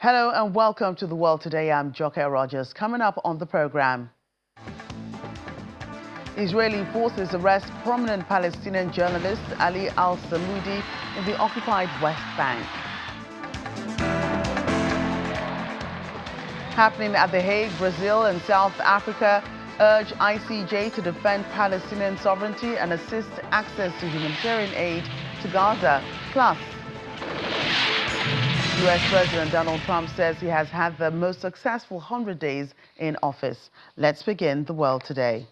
Hello and welcome to The World Today. I'm Joke Rogers. Coming up on the program, Israeli forces arrest prominent Palestinian journalist Ali al-Samoudi in the occupied West Bank. Happening at The Hague, Brazil and South Africa urge ICJ to defend Palestinian sovereignty and assist access to humanitarian aid to Gaza. Plus, U.S. President Donald Trump says he has had the most successful 100 days in office. Let's begin The World Today.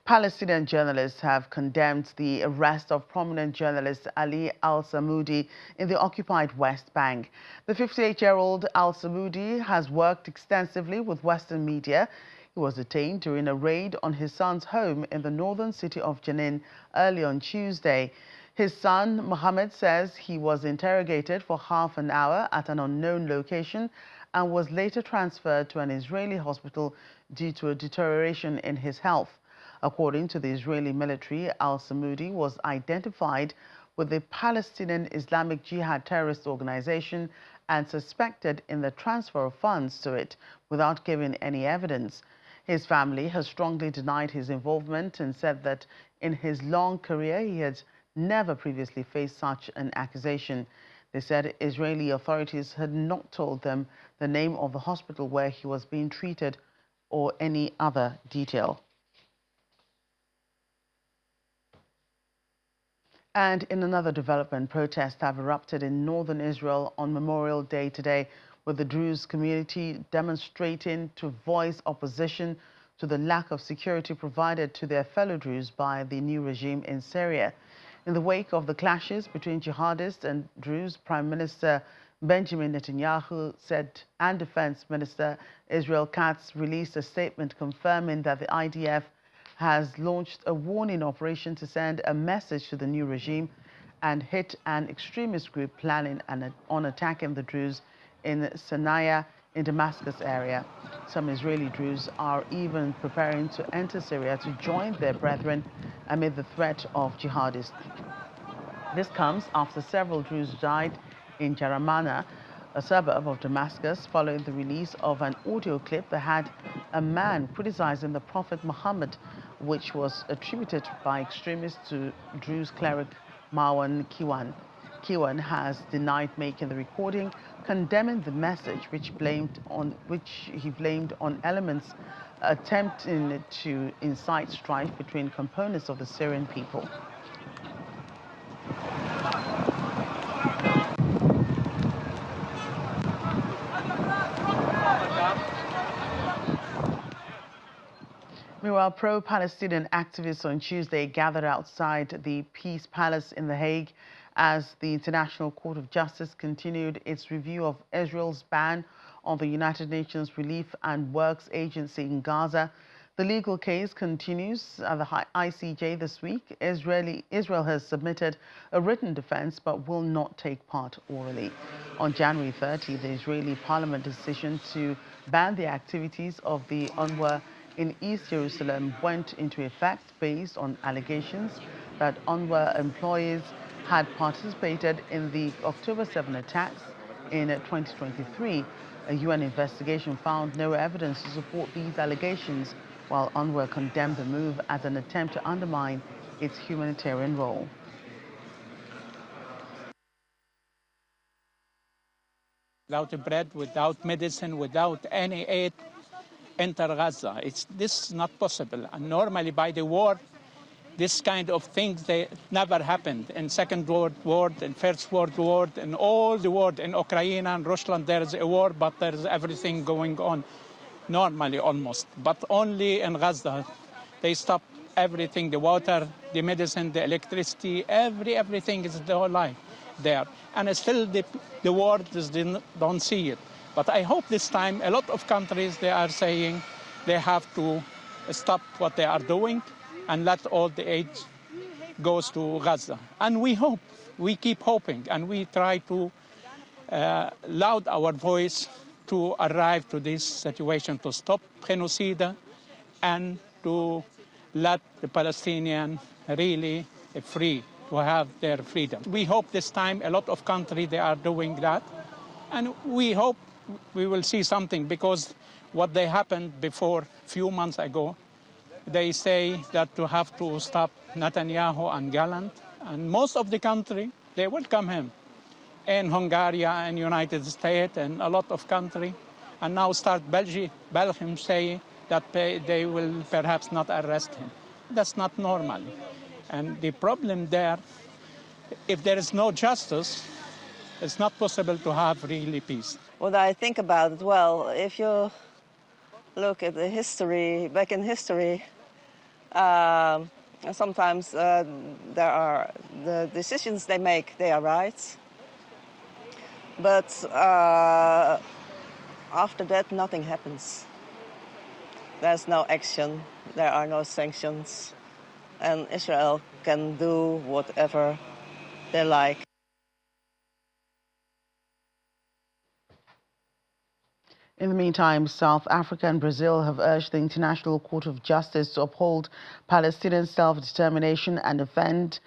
Palestinian journalists have condemned the arrest of prominent journalist Ali al-Samoudi in the occupied West Bank. The 58-year-old al-Samoudi has worked extensively with Western media. He was detained during a raid on his son's home in the northern city of Jenin early on Tuesday. His son, Mohammed, says he was interrogated for half an hour at an unknown location and was later transferred to an Israeli hospital due to a deterioration in his health. According to the Israeli military, al-Samoudi was identified with the Palestinian Islamic Jihad terrorist organization and suspected in the transfer of funds to it without giving any evidence. His family has strongly denied his involvement and said that in his long career he had never previously faced such an accusation. They said Israeli authorities had not told them the name of the hospital where he was being treated or any other detail. And in another development, protests have erupted in northern Israel on Memorial Day today, with the Druze community demonstrating to voice opposition to the lack of security provided to their fellow Druze by the new regime in Syria. In the wake of the clashes between jihadists and Druze, Prime Minister Benjamin Netanyahu said, and Defense Minister Israel Katz released a statement confirming that the IDF has launched a warning operation to send a message to the new regime and hit an extremist group planning on attacking the Druze in Sana'a in Damascus area. Some Israeli Druze are even preparing to enter Syria to join their brethren amid the threat of jihadists. This comes after several Druze died in Jaramana, a suburb of Damascus, following the release of an audio clip that had a man criticizing the Prophet Muhammad, which was attributed by extremists to Druze cleric Marwan Kiwan. Kiwan has denied making the recording, condemning the message, which he blamed on elements attempting to incite strife between components of the Syrian people. Meanwhile, pro-Palestinian activists on Tuesday gathered outside the Peace Palace in The Hague as the International Court of Justice continued its review of Israel's ban on the United Nations Relief and Works Agency in Gaza. The legal case continues at the ICJ this week. Israel has submitted a written defense but will not take part orally. On January 30, the Israeli parliament decision to ban the activities of the UNRWA in East Jerusalem went into effect based on allegations that UNRWA employees had participated in the October 7 attacks in 2023. A UN investigation found no evidence to support these allegations, while UNRWA condemned the move as an attempt to undermine its humanitarian role. Without bread, without medicine, without any aid, enter Gaza. This is not possible. And normally by the war, this kind of things, they never happened. In Second World War, in First World War, in all the world, in Ukraine and Russia, there is a war, but there is everything going on normally almost. But only in Gaza, they stop everything, the water, the medicine, the electricity, everything is the whole life there. And still the world don't see it. But I hope this time a lot of countries, they are saying they have to stop what they are doing and let all the aid goes to Gaza. And we hope, we keep hoping, and we try to loud our voice to arrive to this situation, to stop genocide and to let the Palestinians really free to have their freedom. We hope this time a lot of countries, they are doing that. And we hope we will see something, because what they happened before, few months ago, they say that to have to stop Netanyahu and Gallant, and most of the country, they welcome him. In Hungary and United States and a lot of country, and now start Belgium saying that they will perhaps not arrest him. That's not normal. And the problem there, if there is no justice, it's not possible to have really peace. What I think about it, well, if you look at the history, back in history, sometimes there are the decisions they make, they are right. But after that, nothing happens. There's no action, there are no sanctions, and Israel can do whatever they like. In the meantime, South Africa and Brazil have urged the International Court of Justice to uphold Palestinian self-determination and defend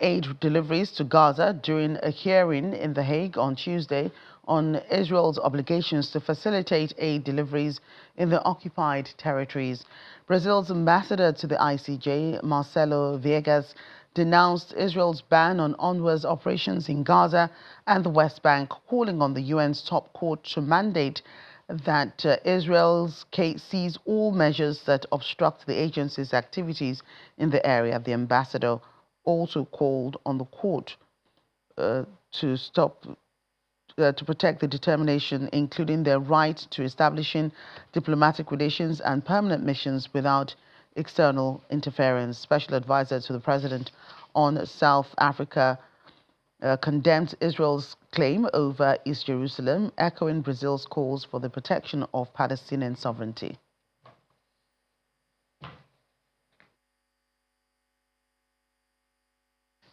aid deliveries to Gaza during a hearing in The Hague on Tuesday on Israel's obligations to facilitate aid deliveries in the occupied territories. Brazil's ambassador to the ICJ, Marcelo Viegas, denounced Israel's ban on UNRWA's operations in Gaza and the West Bank, calling on the UN's top court to mandate that Israel's seize all measures that obstruct the agency's activities in the area. The ambassador also called on the court to protect the determination, including their right to establishing diplomatic relations and permanent missions without external interference. Special advisor to the president on South Africa condemned Israel's claim over East Jerusalem, echoing Brazil's calls for the protection of Palestinian sovereignty.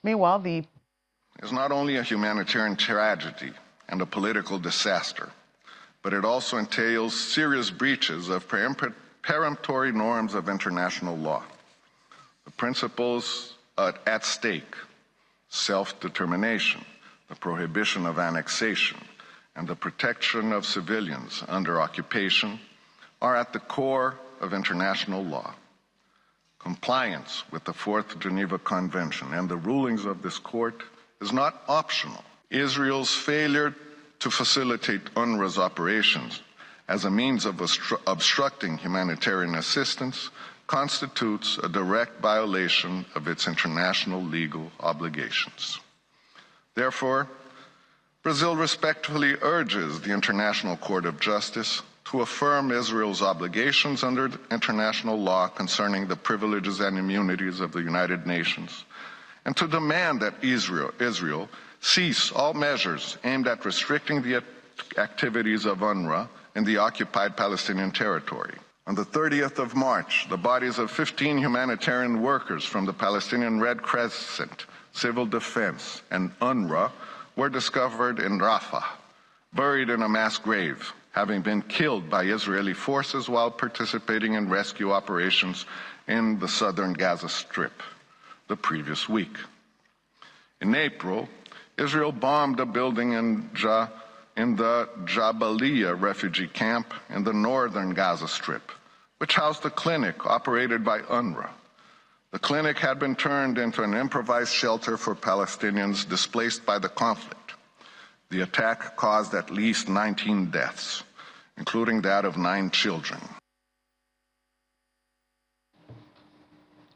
Meanwhile, is not only a humanitarian tragedy and a political disaster, but it also entails serious breaches of peremptory norms of international law. The principles at stake, self-determination, the prohibition of annexation, and the protection of civilians under occupation are at the core of international law. Compliance with the Fourth Geneva Convention and the rulings of this court is not optional. Israel's failure to facilitate UNRWA's operations as a means of obstructing humanitarian assistance constitutes a direct violation of its international legal obligations. Therefore, Brazil respectfully urges the International Court of Justice to affirm Israel's obligations under international law concerning the privileges and immunities of the United Nations, and to demand that Israel cease all measures aimed at restricting the activities of UNRWA in the occupied Palestinian territory. On the 30th of March, the bodies of 15 humanitarian workers from the Palestinian Red Crescent, Civil Defense, and UNRWA were discovered in Rafah, buried in a mass grave, having been killed by Israeli forces while participating in rescue operations in the southern Gaza Strip the previous week. In April, Israel bombed a building in the Jabalia refugee camp in the northern Gaza Strip, which housed a clinic operated by UNRWA. The clinic had been turned into an improvised shelter for Palestinians displaced by the conflict. The attack caused at least 19 deaths, including that of 9 children.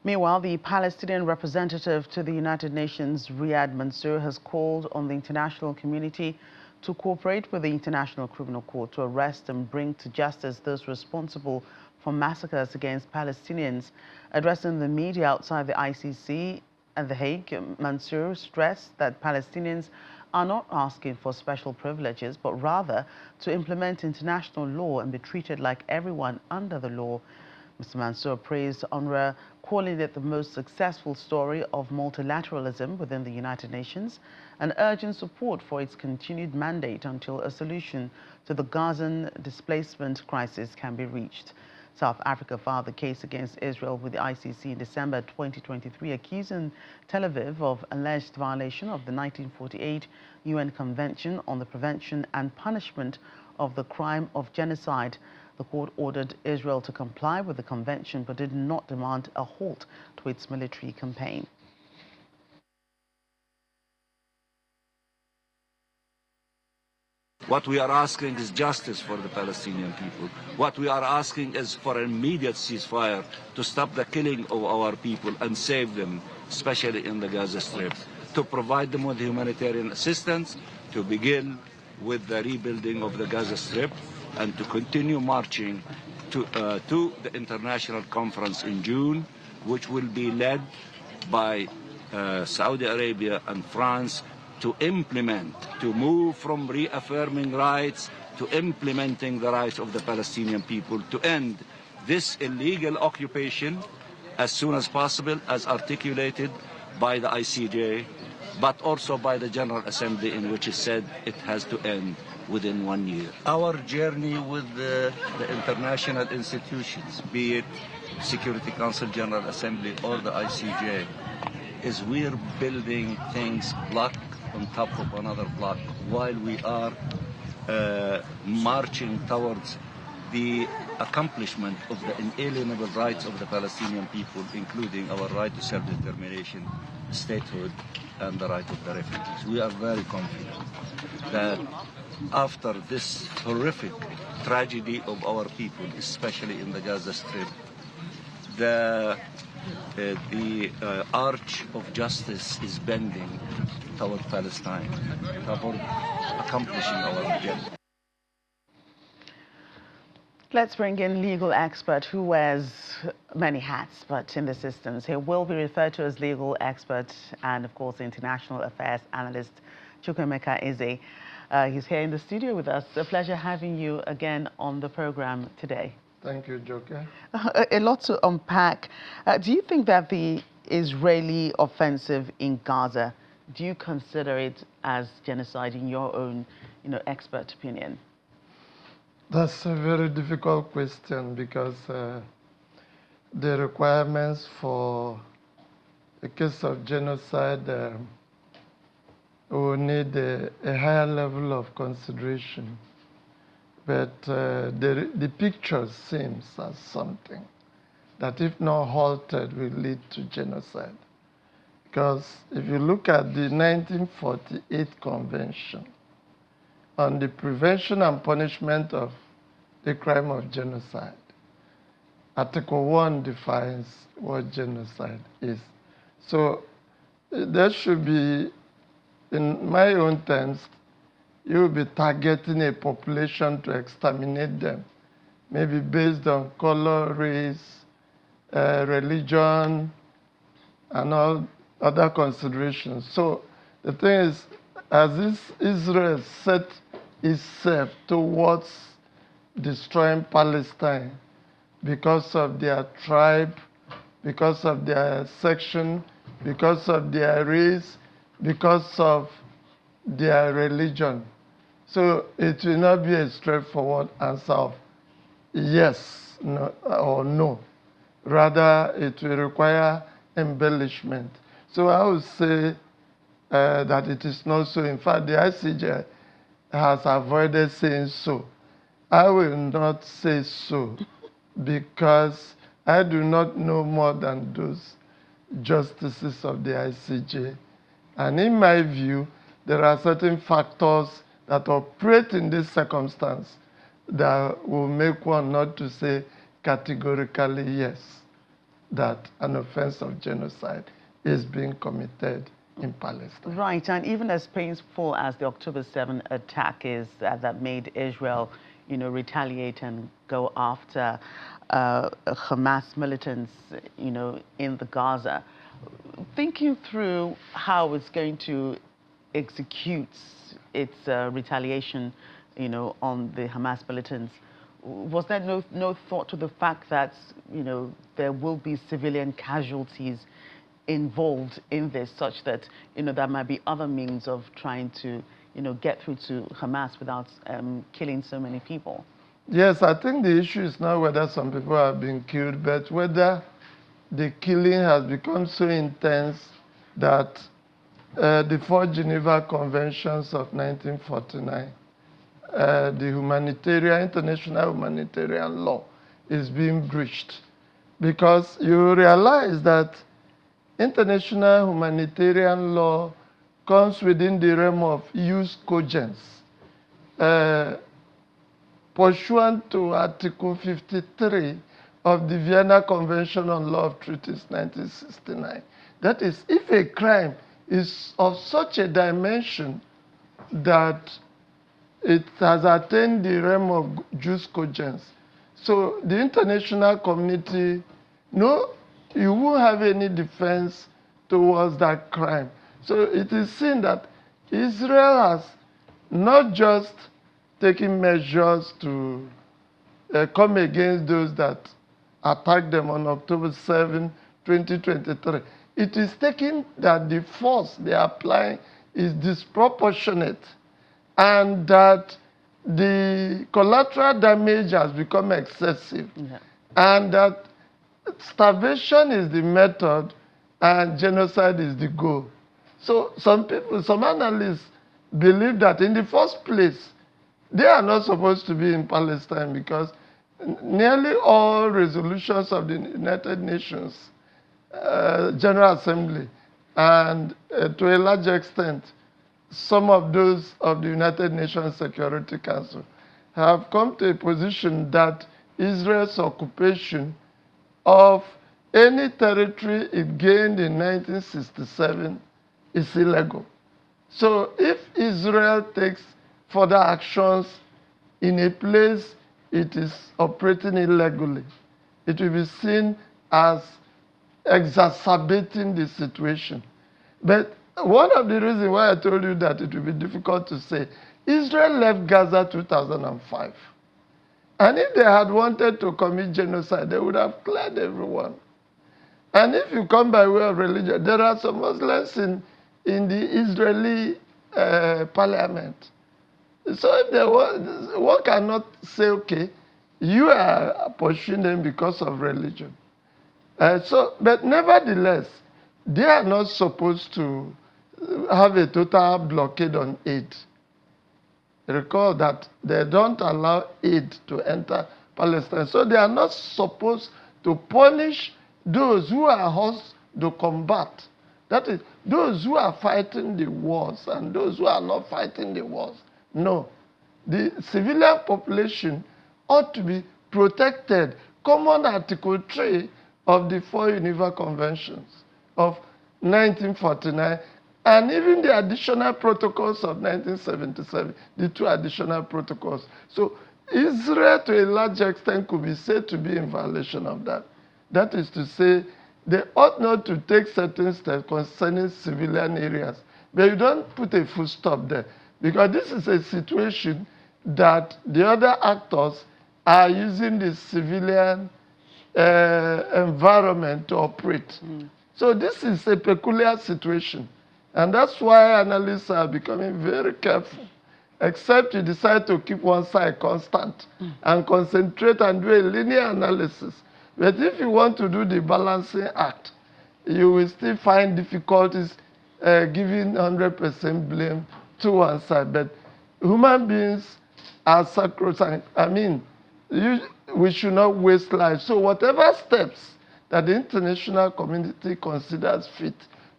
Meanwhile, the Palestinian representative to the United Nations, Riyad Mansour, has called on the international community to cooperate with the International Criminal Court to arrest and bring to justice those responsible for massacres against Palestinians. Addressing the media outside the ICC at The Hague, Mansour stressed that Palestinians are not asking for special privileges, but rather to implement international law and be treated like everyone under the law. Mr. Mansour praised UNRWA, calling it the most successful story of multilateralism within the United Nations, and urging support for its continued mandate until a solution to the Gazan displacement crisis can be reached. South Africa filed the case against Israel with the ICC in December 2023, accusing Tel Aviv of alleged violation of the 1948 UN Convention on the Prevention and Punishment of the Crime of Genocide. The court ordered Israel to comply with the convention but did not demand a halt to its military campaign. What we are asking is justice for the Palestinian people. What we are asking is for an immediate ceasefire to stop the killing of our people and save them, especially in the Gaza Strip, to provide them with humanitarian assistance, to begin with the rebuilding of the Gaza Strip, and to continue marching to the international conference in June, which will be led by Saudi Arabia and France, to implement, to move from reaffirming rights to implementing the rights of the Palestinian people, to end this illegal occupation as soon as possible, as articulated by the ICJ, but also by the General Assembly, in which it said it has to end within 1 year. Our journey with the international institutions, be it Security Council, General Assembly, or the ICJ, is we're building things block on top of another block while we are marching towards the accomplishment of the inalienable rights of the Palestinian people, including our right to self-determination, statehood, and the right of the refugees. We are very confident that after this horrific tragedy of our people, especially in the Gaza Strip, the arch of justice is bending toward Palestine, toward accomplishing our objective. Let's bring in legal expert who wears many hats, but in this instance, he will be referred to as legal expert and, of course, international affairs analyst Chukwuemeka Eze. He's here in the studio with us. A pleasure having you again on the program today. Thank you, Joker. A lot to unpack. Do you think that the Israeli offensive in Gaza, do you consider it as genocide in your own, expert opinion? That's a very difficult question because the requirements for a case of genocide will need a higher level of consideration. But the picture seems as something that, if not halted, will lead to genocide. Because if you look at the 1948 Convention on the Prevention and Punishment of the Crime of Genocide, Article 1 defines what genocide is. So there should be, in my own terms, you will be targeting a population to exterminate them, maybe based on color, race, religion, and all other considerations. So the thing is, as Israel set itself towards destroying Palestine because of their tribe, because of their section, because of their race, because of their religion. So it will not be a straightforward answer of yes no, or no. Rather, it will require embellishment. So I would say that it is not so. In fact, the ICJ has avoided saying so. I will not say so because I do not know more than those justices of the ICJ. And in my view, there are certain factors that operate in this circumstance that will make one not to say categorically yes, that an offense of genocide is being committed in Palestine. Right, and even as painful as the October 7 attack is that made Israel, retaliate and go after Hamas militants, in the Gaza, thinking through how it's going to execute its retaliation, on the Hamas militants, was there no thought to the fact that, there will be civilian casualties involved in this, such that, there might be other means of trying to, get through to Hamas without killing so many people? Yes, I think the issue is not whether some people have been killed, but whether the killing has become so intense that the four Geneva Conventions of 1949, the international humanitarian law is being breached. Because you realize that international humanitarian law comes within the realm of jus cogens. Pursuant to Article 53 of the Vienna Convention on Law of Treaties 1969. That is, if a crime is of such a dimension that it has attained the realm of jus cogens, so the international community, no, you won't have any defense towards that crime. So it is seen that Israel has not just taken measures to come against those that attacked them on October 7, 2023. It is taking that the force they are applying is disproportionate and that the collateral damage has become excessive, and that starvation is the method and genocide is the goal. So some analysts believe that in the first place, they are not supposed to be in Palestine because nearly all resolutions of the United Nations General Assembly and to a large extent some of those of the United Nations Security Council have come to a position that Israel's occupation of any territory it gained in 1967 is illegal. So if Israel takes further actions in a place it is operating illegally, it will be seen as exacerbating the situation. But one of the reasons why I told you that it will be difficult to say, Israel left Gaza 2005. And if they had wanted to commit genocide, they would have cleared everyone. And if you come by way of religion, there are some Muslims in the Israeli parliament. So if there was, one cannot say, okay, you are pursuing them because of religion. But nevertheless, they are not supposed to have a total blockade on aid. Recall that they don't allow aid to enter Palestine. So they are not supposed to punish those who are host to combat. That is, those who are fighting the wars and those who are not fighting the wars. No. The civilian population ought to be protected. Common Article 3 of the four Geneva Conventions of 1949 and even the additional protocols of 1977, the two additional protocols. So Israel, to a large extent, could be said to be in violation of that. That is to say, they ought not to take certain steps concerning civilian areas. But you don't put a full stop there, because this is a situation that the other actors are using the civilian environment to operate. So this is a peculiar situation. And that's why analysts are becoming very careful, except you decide to keep one side constant and concentrate and do a linear analysis. But if you want to do the balancing act, you will still find difficulties giving 100% blame to one side. But human beings are sacrosanct. I mean, we should not waste lives. So whatever steps that the international community considers fit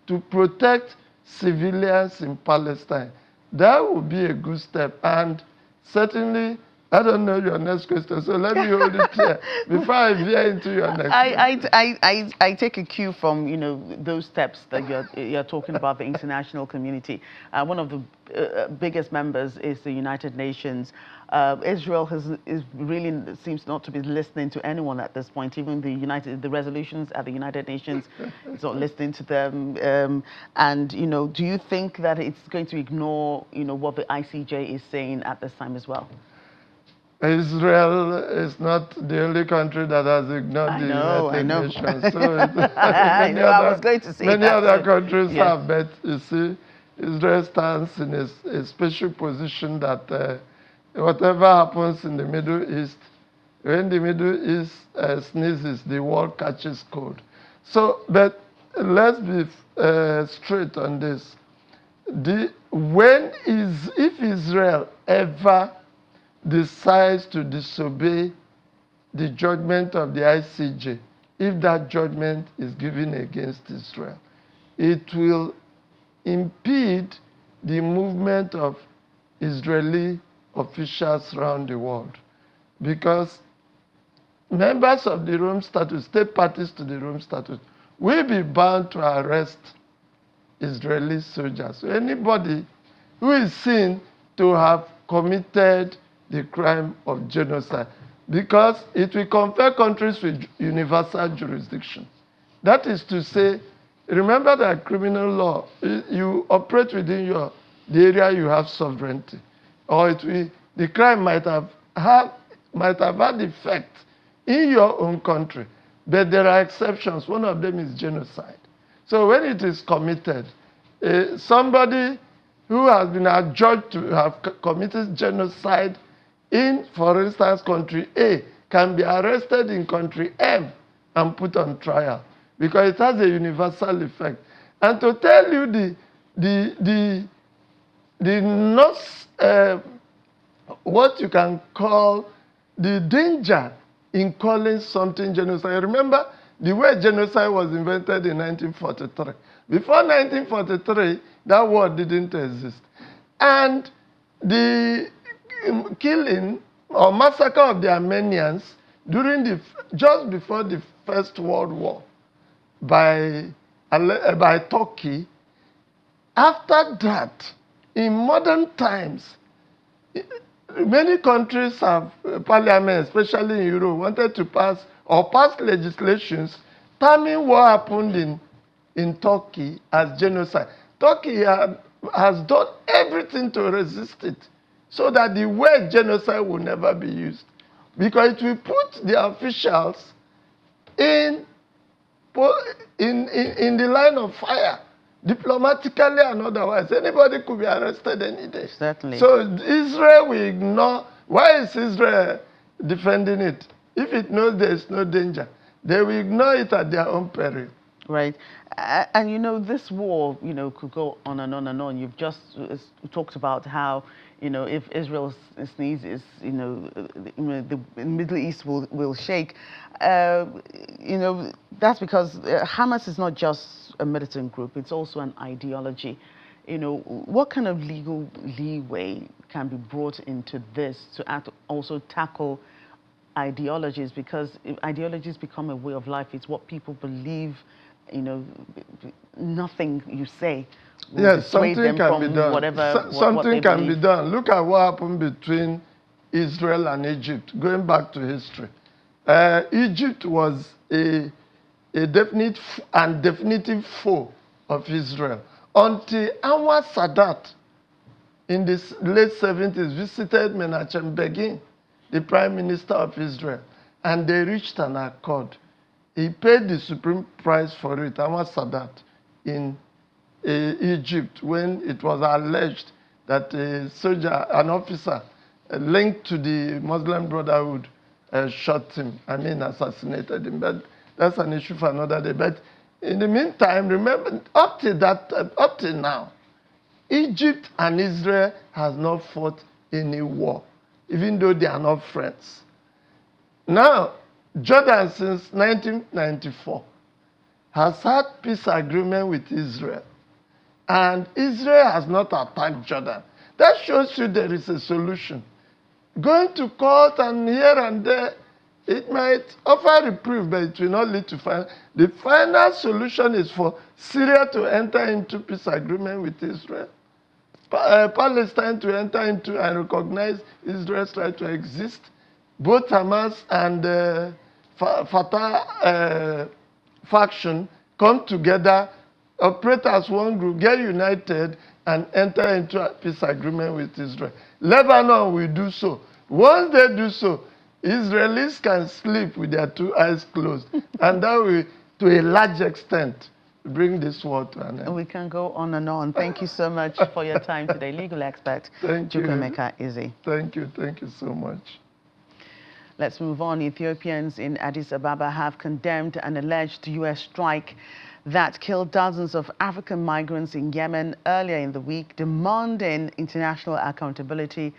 to protect civilians in Palestine, that would be a good step. And certainly, I don't know your next question, so let me hold it here before I veer into your next question. I take a cue from those steps that you're talking about, the international community. One of the biggest members is the United Nations. Israel really seems not to be listening to anyone at this point. Even the resolutions at the United Nations, it's not listening to them. And do you think that it's going to ignore what the ICJ is saying at this time as well? Israel is not the only country that has ignored the United Nations. So I was going to say many other countries have, but you see, Israel stands in a special position that whatever happens in the Middle East, when the Middle East sneezes, the world catches cold. So, but let's be straight on this. If Israel ever decides to disobey the judgment of the ICJ, if that judgment is given against Israel, it will impede the movement of Israeli officials around the world, because members of the Rome Statute, state parties to the Rome Statute, will be bound to arrest Israeli soldiers. So anybody who is seen to have committed the crime of genocide, because it will confer countries with universal jurisdiction. That is to say, remember that criminal law, you operate within the area you have sovereignty, or the crime might have had effect in your own country, but there are exceptions. One of them is genocide. So when it is committed, somebody who has been adjudged to have committed genocide in, for instance, country A, can be arrested in country M and put on trial, because it has a universal effect. And to tell you what you can call the danger in calling something genocide. Remember, the word genocide was invented in 1943. Before 1943, that word didn't exist. And the killing or massacre of the Armenians just before the First World War by Turkey, after that, in modern times, many countries have parliaments, especially in Europe, wanted to pass legislations terming what happened in Turkey as genocide. Turkey has done everything to resist it, so that the word genocide will never be used, because it will put the officials in the line of fire, diplomatically and otherwise. Anybody could be arrested any day. Certainly. So Israel will ignore. Why is Israel defending it? If it knows there is no danger, they will ignore it at their own peril. Right. And you know, this war, you know, could go on and on and on. You've just talked about how, you know, if Israel sneezes, you know, the Middle East will shake. You know, that's because Hamas is not just a militant group, it's also an ideology. You know, what kind of legal leeway can be brought into this to also tackle ideologies? Because ideologies become a way of life. It's what people believe. You know, nothing you say will dissuade them from whatever. Something can be done. Look at what happened between Israel and Egypt, going back to history. Egypt was a definite and definitive foe of Israel until Anwar Sadat in the late 70s visited Menachem Begin, the prime minister of Israel, and they reached an accord. He paid the supreme price for it, Hamas Sadat, in Egypt, when it was alleged that a soldier, an officer linked to the Muslim Brotherhood, shot him, assassinated him. But that's an issue for another day. But in the meantime, remember, up till now, Egypt and Israel has not fought any war, even though they are not friends. Now, Jordan, since 1994, has had peace agreement with Israel, and Israel has not attacked Jordan. That shows you there is a solution. Going to court and here and there, it might offer reprieve, but it will not lead to final. The final solution is for Syria to enter into peace agreement with Israel, Palestine to enter into and recognize Israel's right to exist. Both Hamas and Fatah faction come together, operate as one group, get united, and enter into a peace agreement with Israel. Lebanon will do so. Once they do so, Israelis can sleep with their two eyes closed, and that will, to a large extent, bring this war to an end. We can go on and on. Thank you so much for your time today. Legal expert, Thank you. Chukwuemeka Izzy. Thank you so much. Let's move on. Ethiopians in Addis Ababa have condemned an alleged U.S. strike that killed dozens of African migrants in Yemen earlier in the week, demanding international accountability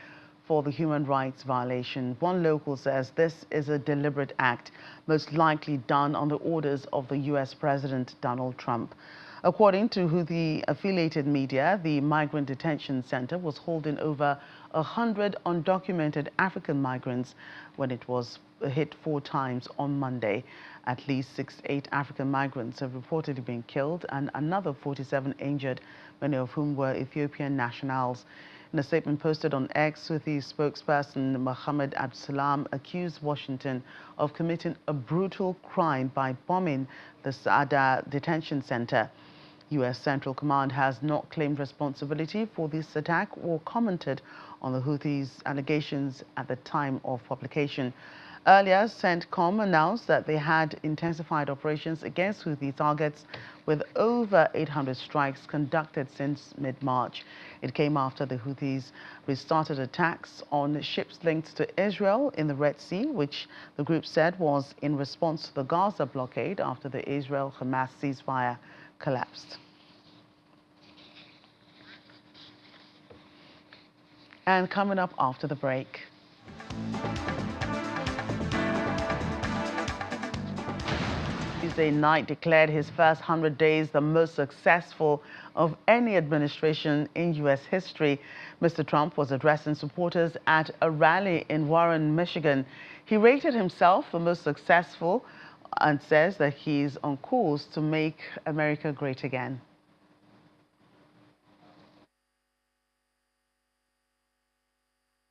for the human rights violation. One local says this is a deliberate act, most likely done on the orders of the U.S. President Donald Trump. According to Houthi-affiliated media, the migrant detention center was holding over 100 undocumented African migrants when it was hit 4 times on Monday. At least 68 African migrants have reportedly been killed and another 47 injured, many of whom were Ethiopian nationals. In a statement posted on X, Houthi spokesperson Mohammed Abdulsalam accused Washington of committing a brutal crime by bombing the Saada detention center. U.S. Central Command has not claimed responsibility for this attack or commented on the Houthis' allegations at the time of publication. Earlier, CENTCOM announced that they had intensified operations against Houthi targets with over 800 strikes conducted since mid-March. It came after the Houthis restarted attacks on ships linked to Israel in the Red Sea, which the group said was in response to the Gaza blockade after the Israel-Hamas ceasefire collapsed. And coming up after the break. Tuesday night declared his first 100 days the most successful of any administration in U.S. history. Mr. Trump was addressing supporters at a rally in Warren, Michigan. He rated himself the most successful and says that he's on course to make America great again.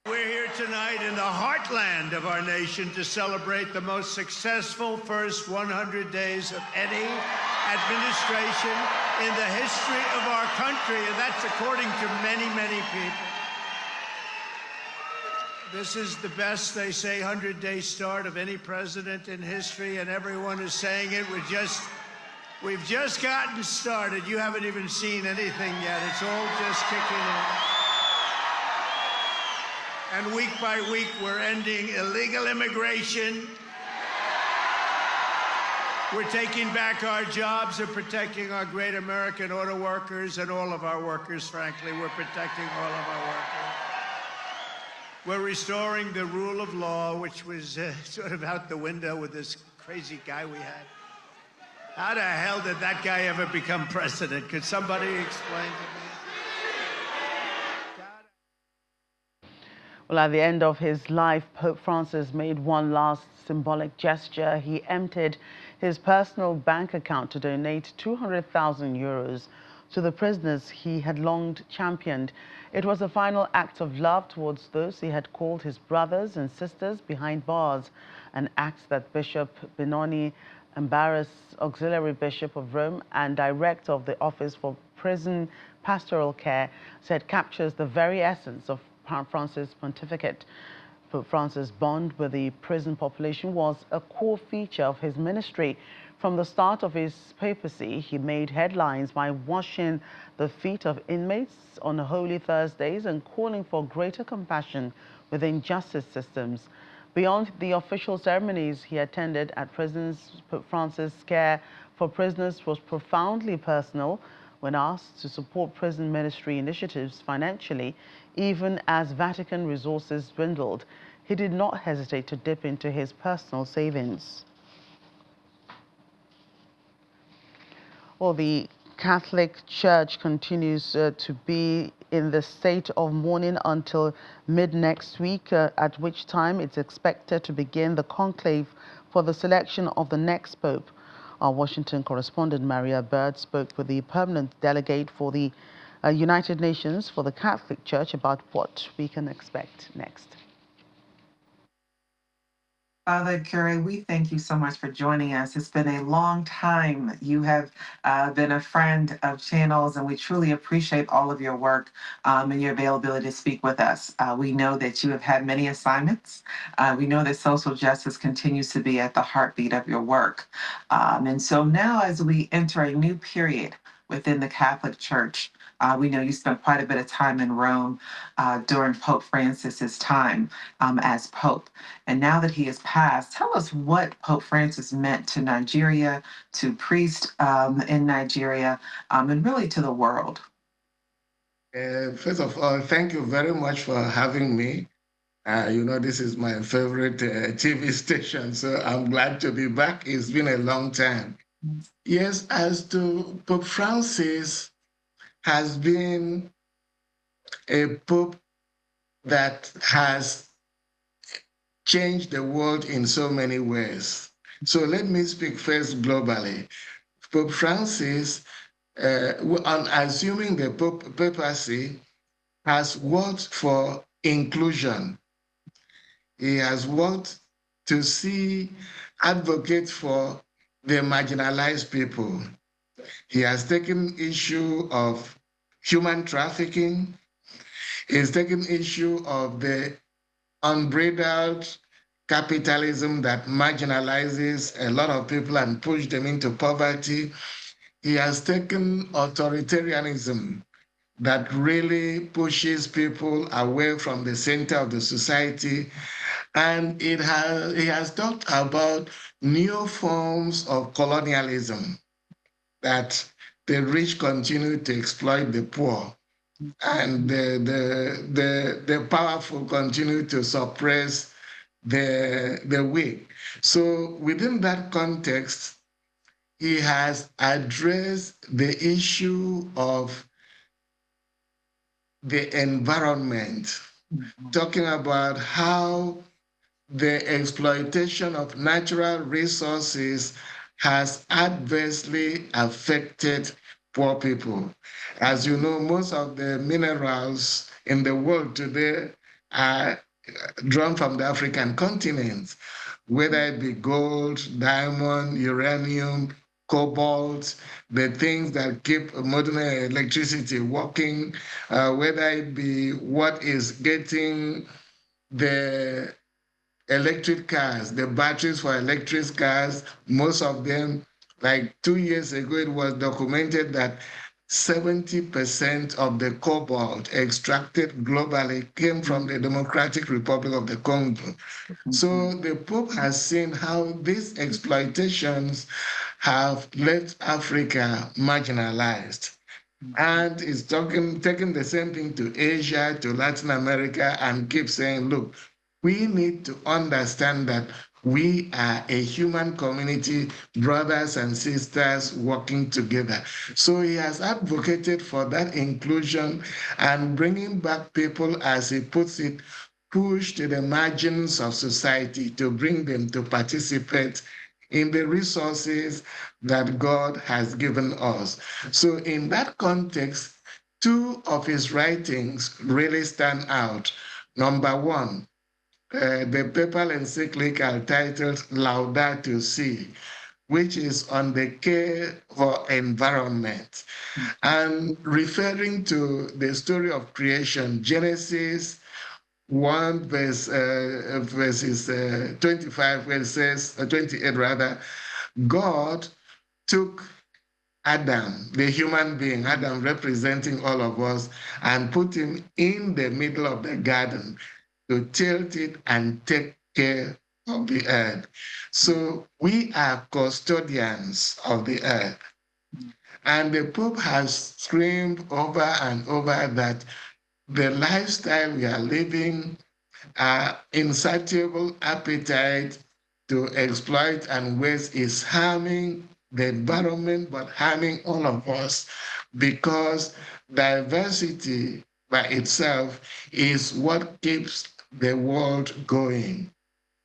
We're here tonight in the heartland of our nation to celebrate the most successful first 100 days of any administration in the history of our country, and that's according to many, many people. This is the best, they say, 100-day start of any president in history, and everyone is saying it. We've just gotten started. You haven't even seen anything yet. It's all just kicking in. And week by week, we're ending illegal immigration. We're taking back our jobs and protecting our great American auto workers and all of our workers, frankly. We're protecting all of our workers. We're restoring the rule of law, which was sort of out the window with this crazy guy we had. How the hell did that guy ever become president? Could somebody explain to me? Well, at the end of his life, Pope Francis made one last symbolic gesture. He emptied his personal bank account to donate 200,000 euros to the prisoners he had long championed. It was a final act of love towards those he had called his brothers and sisters behind bars, an act that Bishop Benoni Ambaras, Auxiliary Bishop of Rome and Director of the Office for Prison Pastoral Care, said captures the very essence of Pope Francis' pontificate. Pope Francis' bond with the prison population was a core feature of his ministry. From the start of his papacy, he made headlines by washing the feet of inmates on Holy Thursdays and calling for greater compassion within justice systems. Beyond the official ceremonies he attended at prisons, Pope Francis' care for prisoners was profoundly personal. When asked to support prison ministry initiatives financially, even as Vatican resources dwindled, he did not hesitate to dip into his personal savings. Well, the Catholic Church continues to be in the state of mourning until mid-next week, at which time it's expected to begin the conclave for the selection of the next pope. Our Washington correspondent Maria Bird spoke with the permanent delegate for the United Nations for the Catholic Church about what we can expect next. Father Curry, we thank you so much for joining us. It's been a long time. You have been a friend of Channels, and we truly appreciate all of your work and your availability to speak with us. We know that you have had many assignments. We know that social justice continues to be at the heartbeat of your work. And so now, as we enter a new period within the Catholic Church, we know you spent quite a bit of time in Rome during Pope Francis's time as Pope. And now that he has passed, tell us what Pope Francis meant to Nigeria, to priests in Nigeria, and really to the world. First of all, thank you very much for having me. This is my favorite TV station, so I'm glad to be back. It's been a long time. Yes, as to Pope Francis has been a pope that has changed the world in so many ways. So let me speak first globally. Pope Francis, on assuming the papacy, has worked for inclusion. He has worked to advocate for the marginalized people. He has taken issue of human trafficking. He's taken issue of the unbridled capitalism that marginalizes a lot of people and push them into poverty. He has taken authoritarianism that really pushes people away from the center of the society. And he has talked about new forms of colonialism, that the rich continue to exploit the poor, and the powerful continue to suppress the weak. So within that context, he has addressed the issue of the environment, talking about how the exploitation of natural resources has adversely affected poor people. As you know, most of the minerals in the world today are drawn from the African continent, whether it be gold, diamond, uranium, cobalt, the things that keep modern electricity working, whether it be what is getting the electric cars, the batteries for electric cars, most of them, like 2 years ago, it was documented that 70% of the cobalt extracted globally came from the Democratic Republic of the Congo. So the Pope has seen how these exploitations have left Africa marginalized. And is taking the same thing to Asia, to Latin America, and keep saying, look, we need to understand that we are a human community, brothers and sisters working together. So he has advocated for that inclusion and bringing back people, as he puts it, pushed to the margins of society to bring them to participate in the resources that God has given us. So in that context, two of his writings really stand out. Number one, the papal encyclical titled Laudato Si, which is on the care for environment, and referring to the story of creation, Genesis 1 verses 25, where it says, 28 rather, God took Adam, the human being, Adam representing all of us, and put him in the middle of the garden to tilt it and take care of the earth. So we are custodians of the earth. And the Pope has screamed over and over that the lifestyle we are living, insatiable appetite to exploit and waste, is harming the environment, but harming all of us, because diversity by itself is what keeps the world going.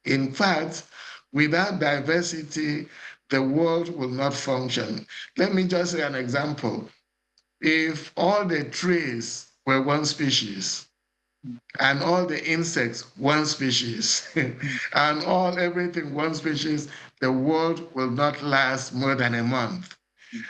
In fact, without diversity, the world will not function. Let me just say an example. If all the trees were one species, and all the insects one species, and everything one species, the world will not last more than a month.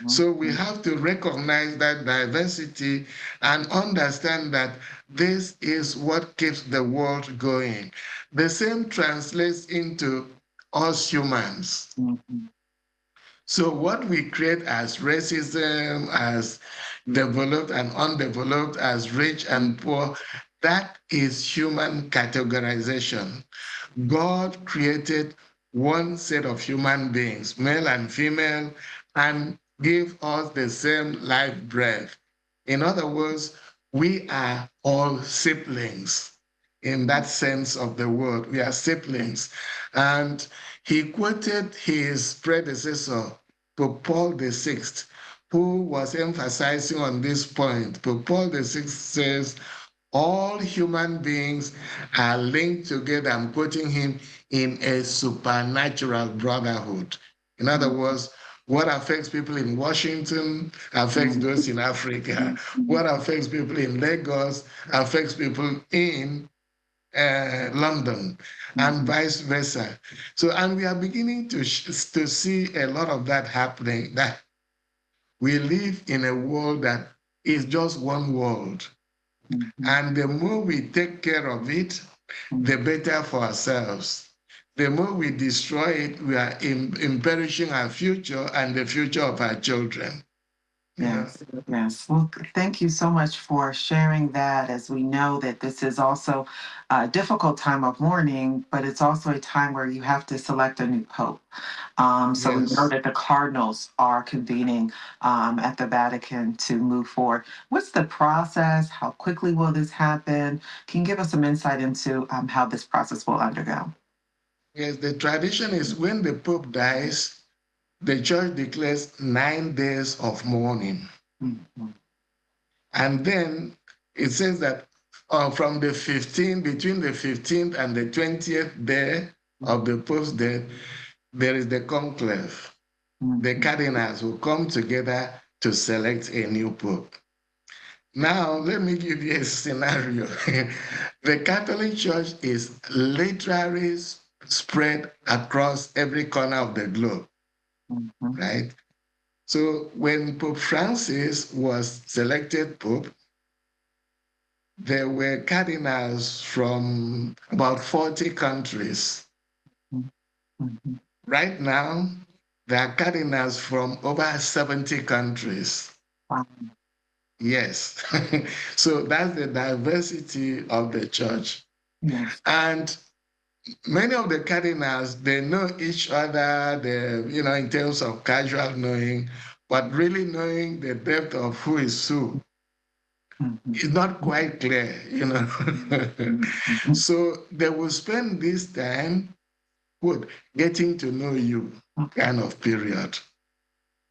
So we have to recognize that diversity and understand that this is what keeps the world going. The same translates into us humans. So what we create as racism, as developed and undeveloped, as rich and poor, that is human categorization. God created one set of human beings, male and female, and gave us the same life breath. In other words, we are all siblings in that sense of the word. We are siblings. And he quoted his predecessor, Pope Paul VI, who was emphasizing on this point. Pope Paul VI says, all human beings are linked together, I'm quoting him, in a supernatural brotherhood. In other words, what affects people in Washington affects those in Africa. What affects people in Lagos affects people in London, and vice versa. So, and we are beginning to see a lot of that happening, that we live in a world that is just one world. And the more we take care of it, the better for ourselves. The more we destroy it, we are imperishing our future and the future of our children. Yes, yes. Well, thank you so much for sharing that, as we know that this is also a difficult time of mourning, but it's also a time where you have to select a new pope. So we know that the cardinals are convening at the Vatican to move forward. What's the process? How quickly will this happen? Can you give us some insight into how this process will undergo? Yes, the tradition is when the pope dies, the church declares 9 days of mourning. And then it says that from the 15th, between the 15th and the 20th day of the Pope's death, there is the conclave. The cardinals will come together to select a new Pope. Now, let me give you a scenario. The Catholic Church is literally spread across every corner of the globe, right? So when Pope Francis was selected Pope, there were cardinals from about 40 countries. Right now, there are cardinals from over 70 countries. Yes. So that's the diversity of the church. And many of the cardinals, they know each other, in terms of casual knowing, but really knowing the depth of who is who is not quite clear, So they will spend this time, getting to know you kind of period.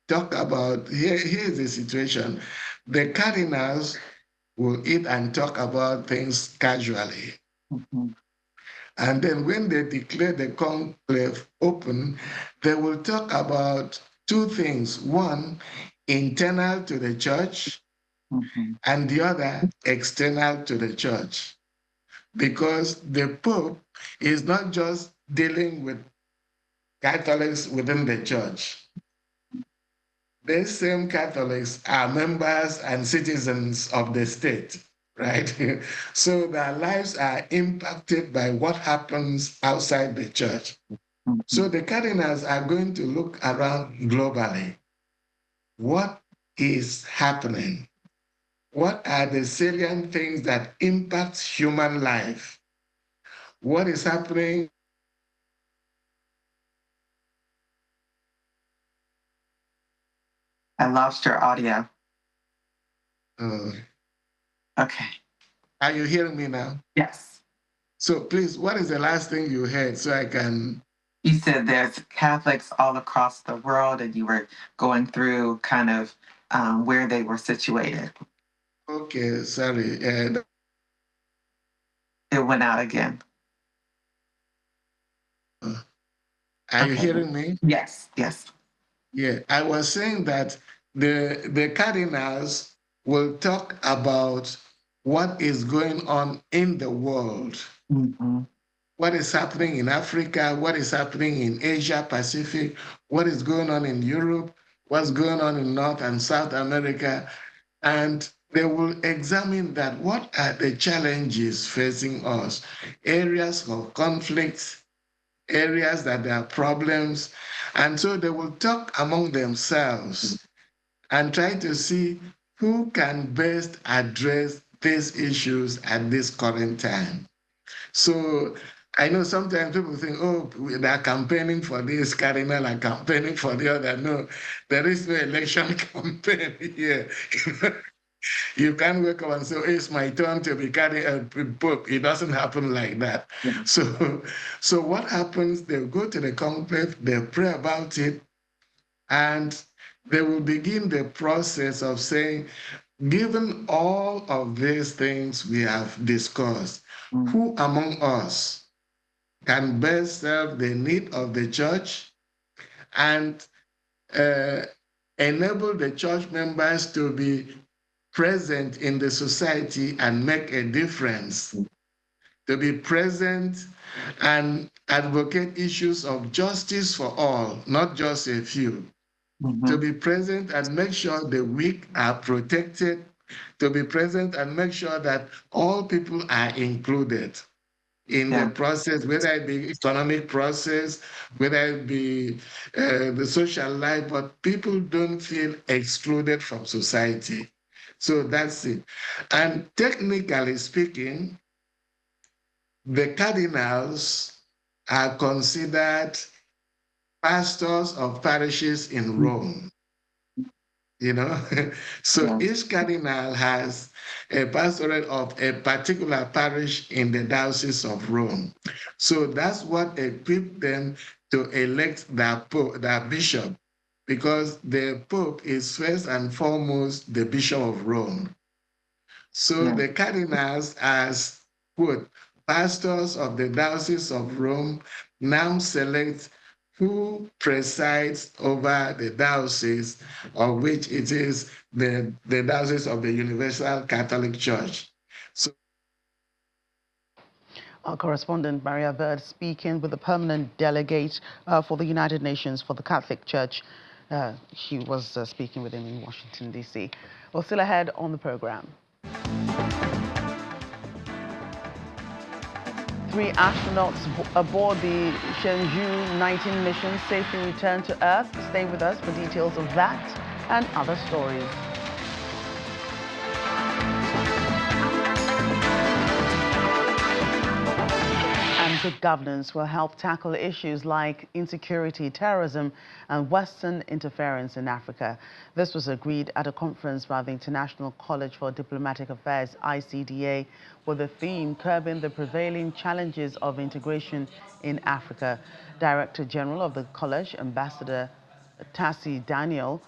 Talk about, here's the situation. The cardinals will eat and talk about things casually. And then when they declare the conclave open, they will talk about two things. One, internal to the church, and the other, external to the church. Because the Pope is not just dealing with Catholics within the church. These same Catholics are members and citizens of the state, right? So their lives are impacted by what happens outside the church. So the cardinals are going to look around globally. What is happening? What are the salient things that impact human life? What is happening? I lost your audio. Okay. Are you hearing me now? Yes. So please, what is the last thing you heard so I can... You said there's Catholics all across the world, and you were going through kind of where they were situated. Okay, sorry. It went out again. Are you hearing me? Yes, yes. Yeah, I was saying that the cardinals will talk about what is going on in the world. What is happening in Africa, what is happening in Asia Pacific, what is going on in Europe, what's going on in North and South America, and they will examine that. What are the challenges facing us? Areas of conflict, areas that there are problems. And so they will talk among themselves and try to see who can best address these issues at this current time. So I know sometimes people think, oh, they're campaigning for this cardinal and campaigning for the other. No, there is no election campaign here. You can't wake up and say, oh, it's my turn to be pope. It doesn't happen like that. Yeah. So what happens, they'll go to the conclave, they'll pray about it, and they will begin the process of saying, given all of these things we have discussed, who among us can best serve the need of the church and enable the church members to be present in the society and make a difference, to be present and advocate issues of justice for all, not just a few, to be present and make sure the weak are protected, to be present and make sure that all people are included in the process, whether it be economic process, whether it be the social life, but people don't feel excluded from society. So that's it. And technically speaking, the cardinals are considered pastors of parishes in Rome. You know, so each cardinal has a pastorate of a particular parish in the Diocese of Rome. So that's what equipped them to elect their bishop, because the Pope is first and foremost the Bishop of Rome. So the cardinals, as quote, pastors of the Diocese of Rome, now select who presides over the diocese, of which it is the Diocese of the Universal Catholic Church. So, our correspondent Maria Bird speaking with the permanent delegate for the United Nations for the Catholic Church. She was speaking with him in Washington, D.C. Well, still ahead on the program. 3 astronauts aboard the Shenzhou 19 mission safely returned to Earth. Stay with us for details of that and other stories. And good governance will help tackle issues like insecurity, terrorism, and Western interference in Africa. This was agreed at a conference by the International College for Diplomatic Affairs, ICDA, with the theme curbing the prevailing challenges of integration in Africa. Director General of the college, Ambassador Tassi Daniel,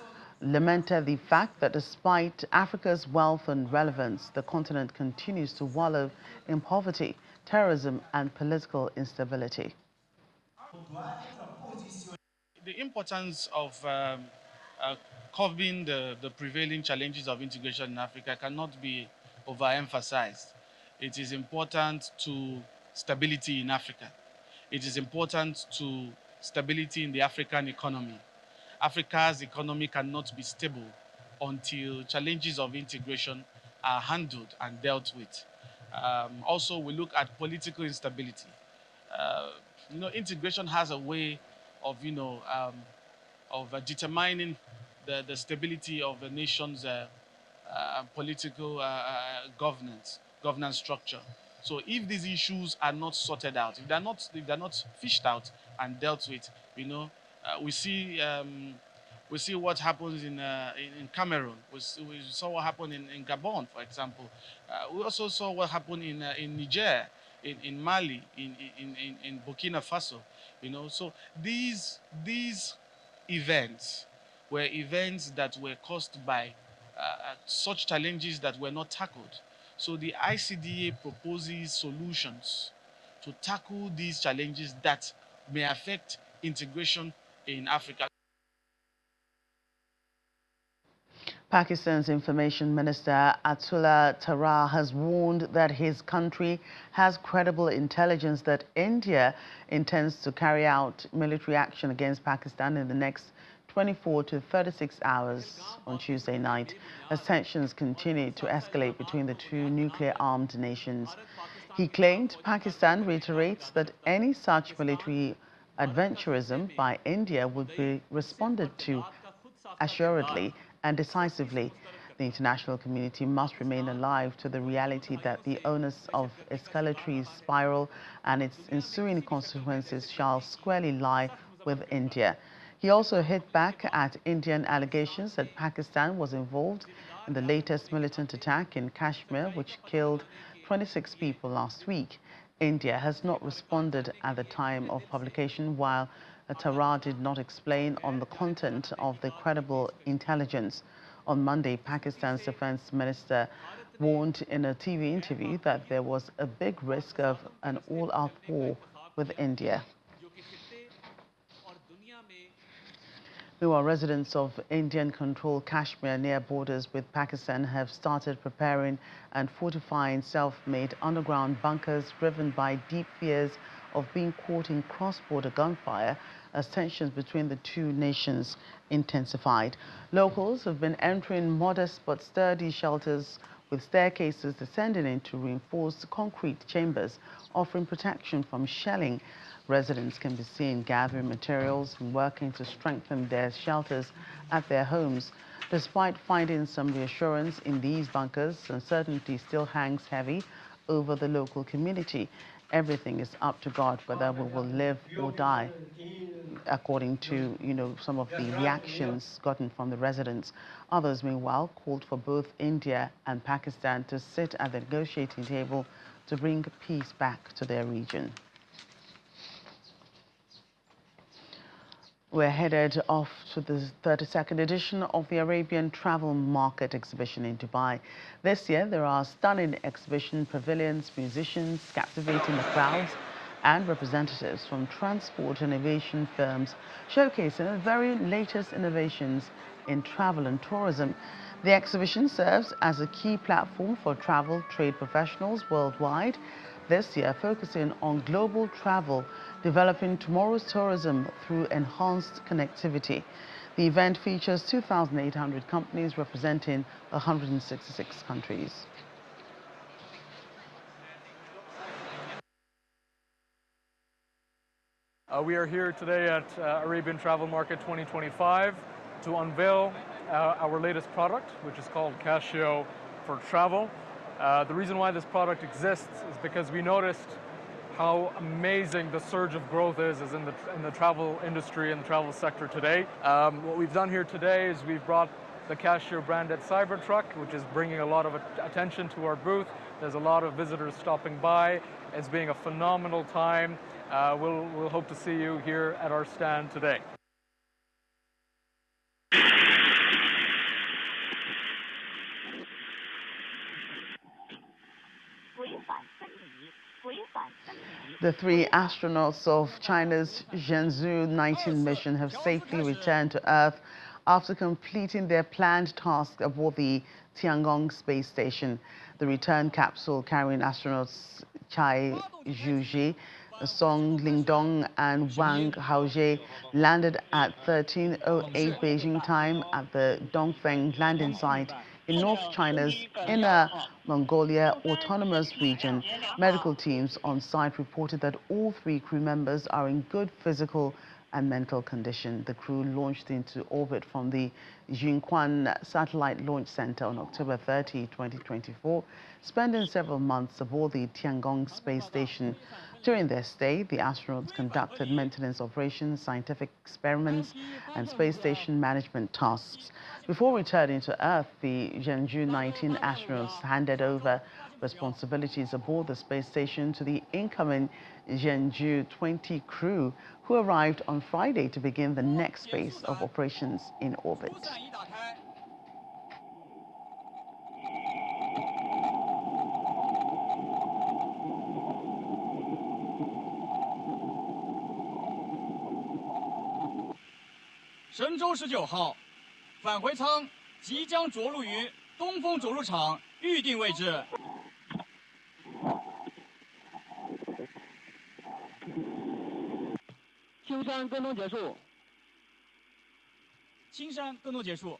lamented the fact that despite Africa's wealth and relevance, the continent continues to wallow in poverty, terrorism, and political instability. The importance of curbing the prevailing challenges of integration in Africa cannot be overemphasized. It is important to stability in Africa. It is important to stability in the African economy. Africa's economy cannot be stable until challenges of integration are handled and dealt with. Also, we look at political instability. Uh, Integration has a way of, determining the stability of a nation's political governance structure. So if these issues are not sorted out, if they're not fished out and dealt with, we see what happens in Cameroon. We saw what happened in Gabon, for example. We also saw what happened in Niger, in Mali, in Burkina Faso. So these events were events that were caused by such challenges that were not tackled. So the ICDA proposes solutions to tackle these challenges that may affect integration in Africa. Pakistan's Information Minister Atullah Tara has warned that his country has credible intelligence that India intends to carry out military action against Pakistan in the next 24 to 36 hours on Tuesday night, as tensions continue to escalate between the two nuclear-armed nations. He claimed Pakistan reiterates that any such military adventurism by India would be responded to assuredly and decisively. The international community must remain alive to the reality that the onus of escalatory spiral and its ensuing consequences shall squarely lie with India. He also hit back at Indian allegations that Pakistan was involved in the latest militant attack in Kashmir, which killed 26 people last week. India has not responded at the time of publication, while Tara did not explain on the content of the credible intelligence. On Monday, Pakistan's defense minister warned in a TV interview that there was a big risk of an all-out war with India. Meanwhile, residents of Indian-controlled Kashmir near borders with Pakistan have started preparing and fortifying self-made underground bunkers driven by deep fears of being caught in cross-border gunfire as tensions between the two nations intensified. Locals have been entering modest but sturdy shelters with staircases descending into reinforced concrete chambers, offering protection from shelling. Residents can be seen gathering materials and working to strengthen their shelters at their homes. Despite finding some reassurance in these bunkers, uncertainty still hangs heavy over the local community. Everything is up to God whether we will live or die, according to, some of the reactions gotten from the residents. Others, meanwhile, called for both India and Pakistan to sit at the negotiating table to bring peace back to their region. We're headed off to the 32nd edition of the Arabian Travel Market Exhibition in Dubai. This year, there are stunning exhibition pavilions, musicians captivating the crowds, and representatives from transport and aviation firms showcasing the very latest innovations in travel and tourism. The exhibition serves as a key platform for travel trade professionals worldwide, this year focusing on global travel, developing tomorrow's tourism through enhanced connectivity. The event features 2,800 companies representing 166 countries. We are here today at Arabian Travel Market 2025 to unveil our latest product, which is called Casio for Travel. The reason why this product exists is because we noticed how amazing the surge of growth is in the travel industry and the travel sector today. What we've done here today is we've brought the Casio branded Cybertruck, which is bringing a lot of attention to our booth. There's a lot of visitors stopping by. It's being a phenomenal time. We'll hope to see you here at our stand today. The 3 astronauts of China's Zhenzhou 19 mission have safely returned to Earth after completing their planned task aboard the Tiangong space station. The return capsule carrying astronauts Chai Zhuji, Song Lingdong and Wang Haojie landed at 13:08 Beijing time at the Dongfeng landing site in North China's Inner Mongolia Autonomous Region. Medical teams on site reported that all 3 crew members are in good physical and mental condition. The crew launched into orbit from the Yunquan Satellite Launch Center on October 30, 2024, spending several months aboard the Tiangong space station. During their stay, the astronauts conducted maintenance operations, scientific experiments, and space station management tasks. Before returning to Earth, the Zhenzhou 19 astronauts handed over responsibilities aboard the space station to the incoming Zhenzhou 20 crew, who arrived on Friday to begin the next phase of operations in orbit. Zhenzhou 19号返回舱即将着陆于东风着陆场预定位置。青山跟踪结束。青山跟踪结束。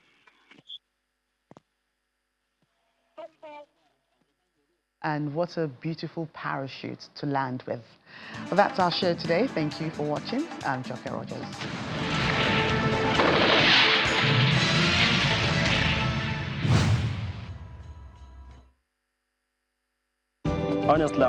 And what a beautiful parachute to land with. Well, that's our show today. Thank you for watching. I'm Joke Rogers. Honestly,